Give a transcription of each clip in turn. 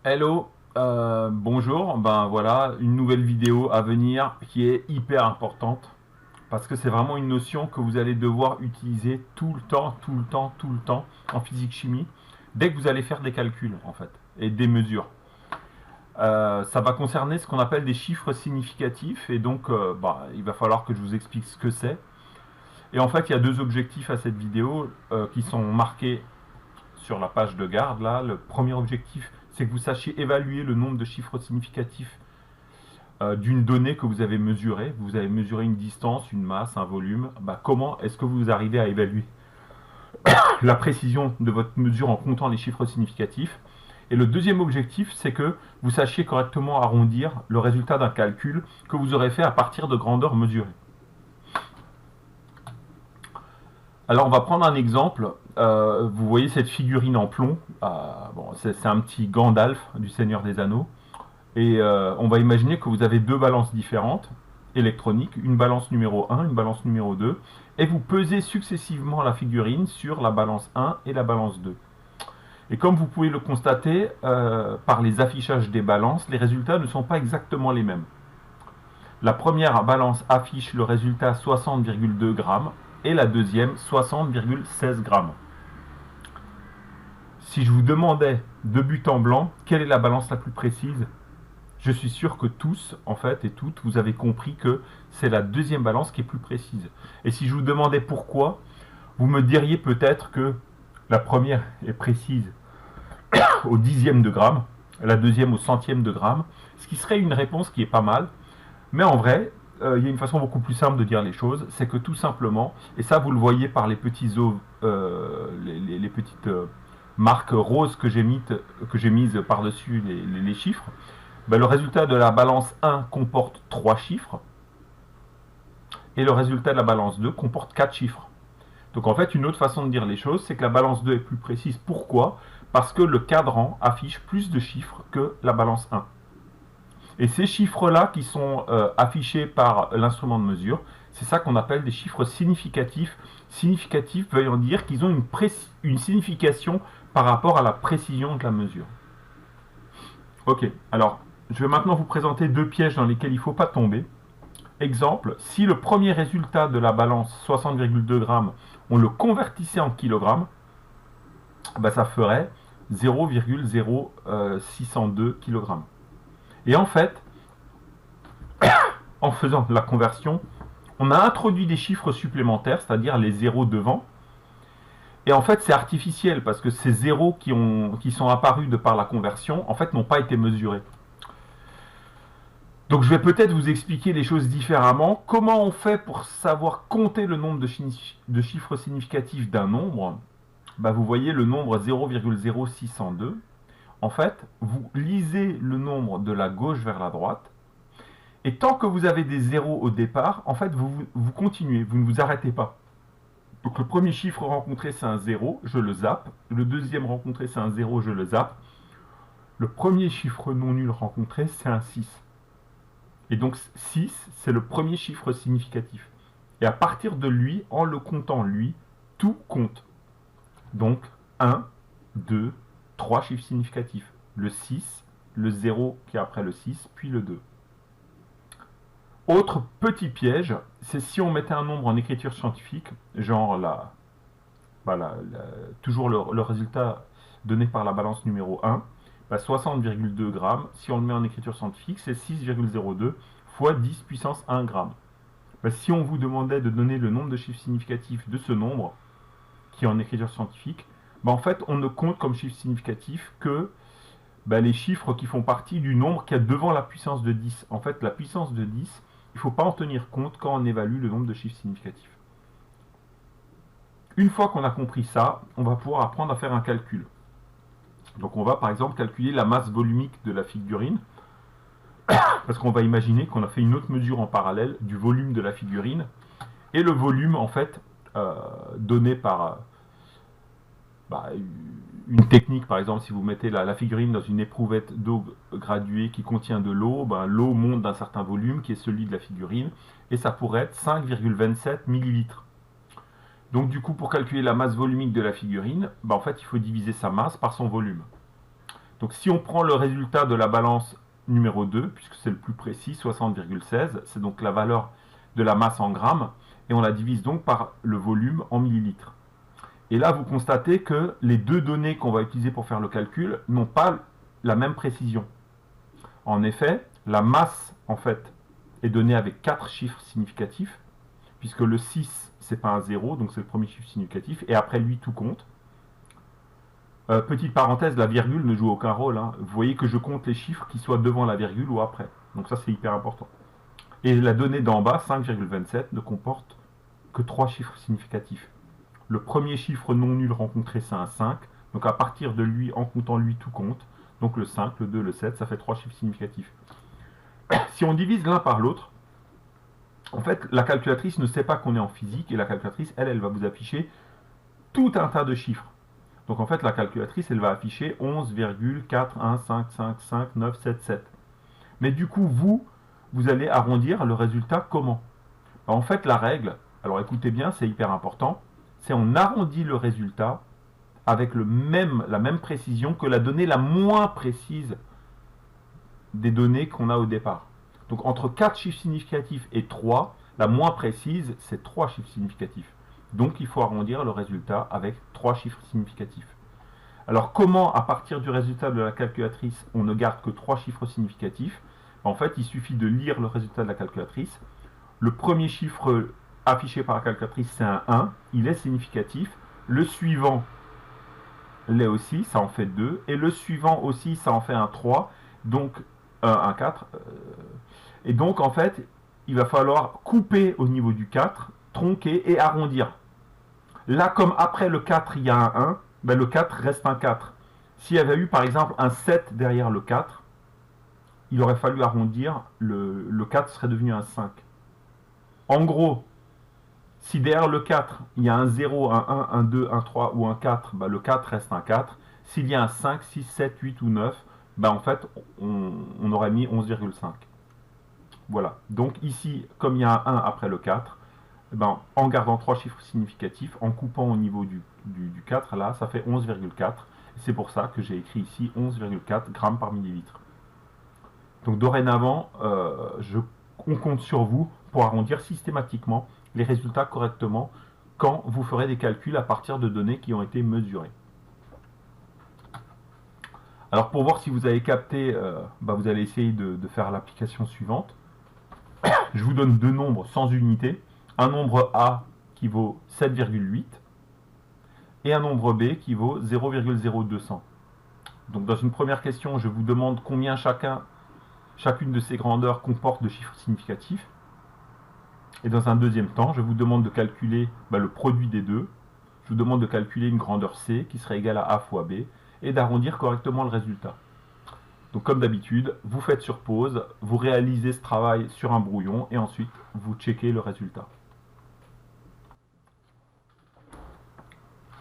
Hello, bonjour, ben voilà, une nouvelle vidéo à venir qui est hyper importante parce que c'est vraiment une notion que vous allez devoir utiliser tout le temps, tout le temps, tout le temps en physique-chimie dès que vous allez faire des calculs en fait et des mesures. Ça va concerner ce qu'on appelle des chiffres significatifs et donc il va falloir que je vous explique ce que c'est. Et en fait, il y a deux objectifs à cette vidéo qui sont marqués sur la page de garde là. Le premier objectif, c'est que vous sachiez évaluer le nombre de chiffres significatifs d'une donnée que vous avez mesurée. Vous avez mesuré une distance, une masse, un volume. Comment est-ce que vous arrivez à évaluer la précision de votre mesure en comptant les chiffres significatifs? Et le deuxième objectif, c'est que vous sachiez correctement arrondir le résultat d'un calcul que vous aurez fait à partir de grandeurs mesurées. Alors on va prendre un exemple. Vous voyez cette figurine en plomb. C'est un petit Gandalf du Seigneur des Anneaux. Et on va imaginer que vous avez deux balances différentes, électroniques, une balance numéro 1, une balance numéro 2, et vous pesez successivement la figurine sur la balance 1 et la balance 2. Et comme vous pouvez le constater par les affichages des balances, les résultats ne sont pas exactement les mêmes. La première balance affiche le résultat 60,2 grammes et la deuxième 60,16 grammes. Si je vous demandais de but en blanc, quelle est la balance la plus précise? Je suis sûr que tous, en fait, et toutes, vous avez compris que c'est la deuxième balance qui est plus précise. Et si je vous demandais pourquoi, vous me diriez peut-être que la première est précise au dixième de gramme, la deuxième au centième de gramme, ce qui serait une réponse qui est pas mal. Mais en vrai, il y a une façon beaucoup plus simple de dire les choses, c'est que tout simplement, et ça vous le voyez par les petits les petites marques roses que j'ai mises par-dessus les chiffres, le résultat de la balance 1 comporte 3 chiffres et le résultat de la balance 2 comporte 4 chiffres. Donc en fait, une autre façon de dire les choses, c'est que la balance 2 est plus précise. Pourquoi? Parce que le cadran affiche plus de chiffres que la balance 1. Et ces chiffres-là qui sont affichés par l'instrument de mesure, c'est ça qu'on appelle des chiffres significatifs. Significatifs veut dire qu'ils ont une signification par rapport à la précision de la mesure. Ok, alors je vais maintenant vous présenter deux pièges dans lesquels il ne faut pas tomber. Exemple, si le premier résultat de la balance 60,2 grammes, on le convertissait en kilogrammes, ça ferait 0,0602 kg. Et en fait, en faisant la conversion, on a introduit des chiffres supplémentaires, c'est-à-dire les zéros devant. Et en fait, c'est artificiel parce que ces zéros qui sont apparus de par la conversion, en fait, n'ont pas été mesurés. Donc je vais peut-être vous expliquer les choses différemment. Comment on fait pour savoir compter le nombre de chiffres significatifs d'un nombre? Vous voyez le nombre 0,0602. En fait, vous lisez le nombre de la gauche vers la droite. Et tant que vous avez des zéros au départ, en fait, vous continuez, vous ne vous arrêtez pas. Donc le premier chiffre rencontré, c'est un 0, je le zappe. Le deuxième rencontré, c'est un 0, je le zappe. Le premier chiffre non nul rencontré, c'est un 6. Et donc 6, c'est le premier chiffre significatif. Et à partir de lui, en le comptant lui, tout compte. Donc 1, 2, 3 chiffres significatifs. Le 6, le 0 qui est après le 6, puis le 2. Autre petit piège, c'est si on mettait un nombre en écriture scientifique, genre toujours le résultat donné par la balance numéro 1, 60,2 grammes, si on le met en écriture scientifique, c'est 6,02 fois 10 puissance 1 gramme. Si on vous demandait de donner le nombre de chiffres significatifs de ce nombre, qui est en écriture scientifique, en fait, on ne compte comme chiffre significatif que les chiffres qui font partie du nombre qu'il y a devant la puissance de 10. En fait, la puissance de 10, il ne faut pas en tenir compte quand on évalue le nombre de chiffres significatifs. Une fois qu'on a compris ça, on va pouvoir apprendre à faire un calcul. Donc on va par exemple calculer la masse volumique de la figurine, parce qu'on va imaginer qu'on a fait une autre mesure en parallèle du volume de la figurine, et le volume en fait donné par une technique, par exemple si vous mettez la figurine dans une éprouvette d'eau graduée qui contient de l'eau, l'eau monte d'un certain volume qui est celui de la figurine, et ça pourrait être 5,27 millilitres. Donc du coup, pour calculer la masse volumique de la figurine, en fait, il faut diviser sa masse par son volume. Donc si on prend le résultat de la balance numéro 2, puisque c'est le plus précis, 60,16, c'est donc la valeur de la masse en grammes, et on la divise donc par le volume en millilitres. Et là, vous constatez que les deux données qu'on va utiliser pour faire le calcul n'ont pas la même précision. En effet, la masse, en fait, est donnée avec 4 chiffres significatifs, puisque le 6, c'est pas un 0, donc c'est le premier chiffre significatif, et après lui, tout compte. Petite parenthèse, la virgule ne joue aucun rôle. Hein. Vous voyez que je compte les chiffres qui soient devant la virgule ou après. Donc ça, c'est hyper important. Et la donnée d'en bas, 5,27, ne comporte que 3 chiffres significatifs. Le premier chiffre non nul rencontré, c'est un 5. Donc à partir de lui, en comptant lui, tout compte. Donc le 5, le 2, le 7, ça fait 3 chiffres significatifs. Si on divise l'un par l'autre, en fait, la calculatrice ne sait pas qu'on est en physique, et la calculatrice, elle va vous afficher tout un tas de chiffres. Donc en fait, la calculatrice, elle va afficher 11,415555977. Mais du coup, vous allez arrondir le résultat comment? En fait, la règle, alors écoutez bien, c'est hyper important, c'est on arrondit le résultat avec la même précision que la donnée la moins précise des données qu'on a au départ. Donc entre 4 chiffres significatifs et 3, la moins précise, c'est 3 chiffres significatifs. Donc il faut arrondir le résultat avec 3 chiffres significatifs. Alors comment, à partir du résultat de la calculatrice, on ne garde que 3 chiffres significatifs? En fait, il suffit de lire le résultat de la calculatrice. Le premier chiffre affiché par la calculatrice, c'est un 1, il est significatif. Le suivant l'est aussi, ça en fait 2. Et le suivant aussi, ça en fait un 3, donc un 4. Et donc, en fait, il va falloir couper au niveau du 4, tronquer et arrondir. Là, comme après le 4, il y a un 1, ben le 4 reste un 4. S'il y avait eu, par exemple, un 7 derrière le 4, il aurait fallu arrondir, le 4 serait devenu un 5. En gros, si derrière le 4, il y a un 0, un 1, un 2, un 3 ou un 4, ben le 4 reste un 4. S'il y a un 5, 6, 7, 8 ou 9, ben en fait, on aurait mis 11,5. Voilà. Donc ici, comme il y a un 1 après le 4, ben, en gardant 3 chiffres significatifs, en coupant au niveau du 4, là, ça fait 11,4. C'est pour ça que j'ai écrit ici 11,4 grammes par millilitre. Donc dorénavant, on compte sur vous pour arrondir systématiquement les résultats correctement quand vous ferez des calculs à partir de données qui ont été mesurées. Alors pour voir si vous avez capté, vous allez essayer de faire l'application suivante. Je vous donne deux nombres sans unité. Un nombre A qui vaut 7,8 et un nombre B qui vaut 0,0200. Donc dans une première question, je vous demande combien chacune de ces grandeurs comporte de chiffres significatifs. Et dans un deuxième temps, je vous demande de calculer le produit des deux. Je vous demande de calculer une grandeur C qui serait égale à A fois B et d'arrondir correctement le résultat. Donc comme d'habitude, vous faites sur pause, vous réalisez ce travail sur un brouillon et ensuite vous checkez le résultat.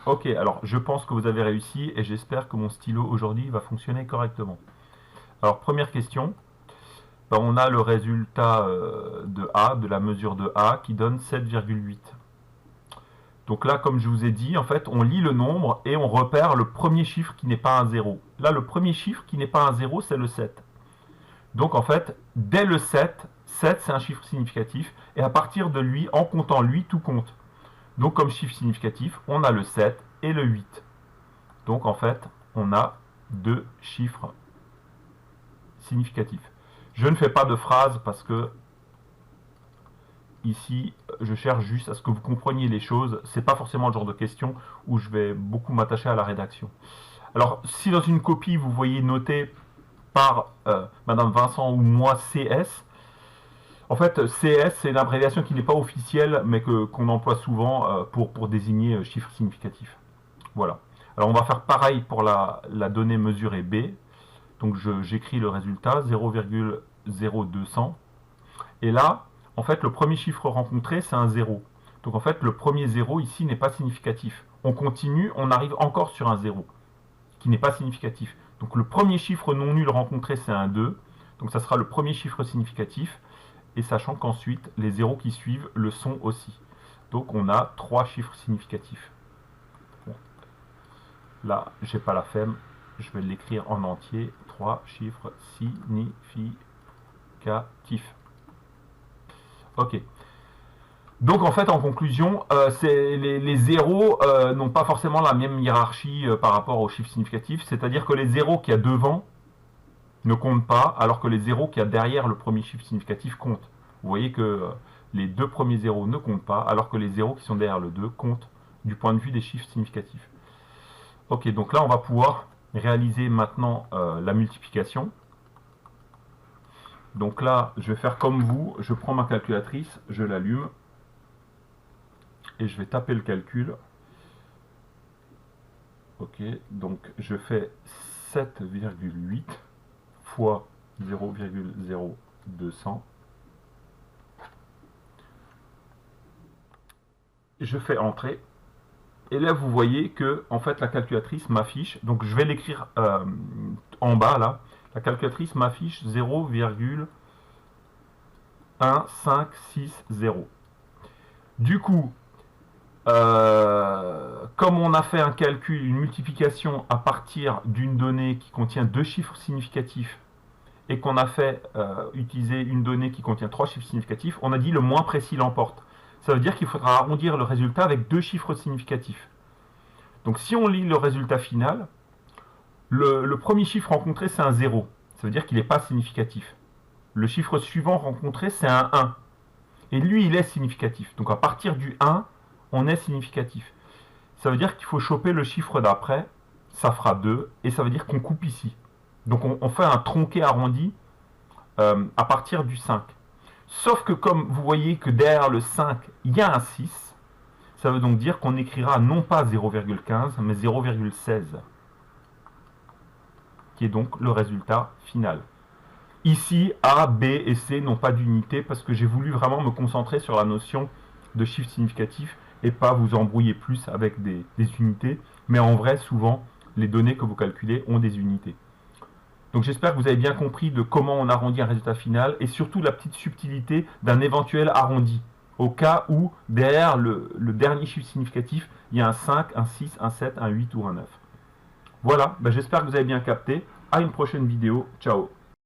Ok, alors je pense que vous avez réussi et j'espère que mon stylo aujourd'hui va fonctionner correctement. Alors première question, on a le résultat de A, de la mesure de A qui donne 7,8. Donc là, comme je vous ai dit, en fait, on lit le nombre et on repère le premier chiffre qui n'est pas un 0. Là, le premier chiffre qui n'est pas un 0, c'est le 7. Donc en fait, dès le 7, 7 c'est un chiffre significatif et à partir de lui, en comptant lui, tout compte. Donc comme chiffre significatif, on a le 7 et le 8. Donc en fait, on a deux chiffres significatifs. Je ne fais pas de phrase parce que ici, je cherche juste à ce que vous compreniez les choses. C'est pas forcément le genre de question où je vais beaucoup m'attacher à la rédaction. Alors, si dans une copie, vous voyez noté par Madame Vincent ou moi CS, en fait, CS, c'est une abréviation qui n'est pas officielle, mais qu'on emploie souvent pour désigner chiffres significatifs. Voilà. Alors, on va faire pareil pour la donnée mesurée B. Donc, j'écris le résultat, 0,0200. Et là, en fait, le premier chiffre rencontré, c'est un 0. Donc, en fait, le premier 0 ici n'est pas significatif. On continue, on arrive encore sur un 0, qui n'est pas significatif. Donc, le premier chiffre non nul rencontré, c'est un 2. Donc, ça sera le premier chiffre significatif. Et sachant qu'ensuite, les zéros qui suivent le sont aussi. Donc, on a 3 chiffres significatifs. Bon. Là, j'ai pas la flemme. je vais l'écrire en entier, 3 chiffres significatifs. Ok. Donc en fait, en conclusion, les zéros n'ont pas forcément la même hiérarchie par rapport aux chiffres significatifs, c'est-à-dire que les zéros qu'il y a devant ne comptent pas, alors que les zéros qu'il y a derrière le premier chiffre significatif comptent. Vous voyez que les deux premiers zéros ne comptent pas, alors que les zéros qui sont derrière le 2 comptent du point de vue des chiffres significatifs. Ok, donc là on va pouvoir réaliser maintenant la multiplication. Donc là, je vais faire comme vous, je prends ma calculatrice, je l'allume, et je vais taper le calcul. Ok, donc je fais 7,8 fois 0,0200. Je fais entrer. Et là, vous voyez que en fait la calculatrice m'affiche, donc je vais l'écrire en bas là, la calculatrice m'affiche 0,1560. Du coup, comme on a fait un calcul, une multiplication à partir d'une donnée qui contient deux chiffres significatifs et qu'on a fait utiliser une donnée qui contient trois chiffres significatifs, on a dit le moins précis l'emporte. Ça veut dire qu'il faudra arrondir le résultat avec deux chiffres significatifs. Donc si on lit le résultat final, le premier chiffre rencontré c'est un 0. Ça veut dire qu'il n'est pas significatif. Le chiffre suivant rencontré c'est un 1. Et lui il est significatif. Donc à partir du 1, on est significatif. Ça veut dire qu'il faut choper le chiffre d'après, ça fera 2, et ça veut dire qu'on coupe ici. Donc on fait un tronqué arrondi à partir du 5. Sauf que comme vous voyez que derrière le 5, il y a un 6, ça veut donc dire qu'on écrira non pas 0,15, mais 0,16, qui est donc le résultat final. Ici, A, B et C n'ont pas d'unité parce que j'ai voulu vraiment me concentrer sur la notion de chiffre significatif et pas vous embrouiller plus avec des unités. Mais en vrai, souvent, les données que vous calculez ont des unités. Donc j'espère que vous avez bien compris de comment on arrondit un résultat final et surtout la petite subtilité d'un éventuel arrondi. Au cas où, derrière le dernier chiffre significatif, il y a un 5, un 6, un 7, un 8 ou un 9. Voilà, j'espère que vous avez bien capté. À une prochaine vidéo. Ciao.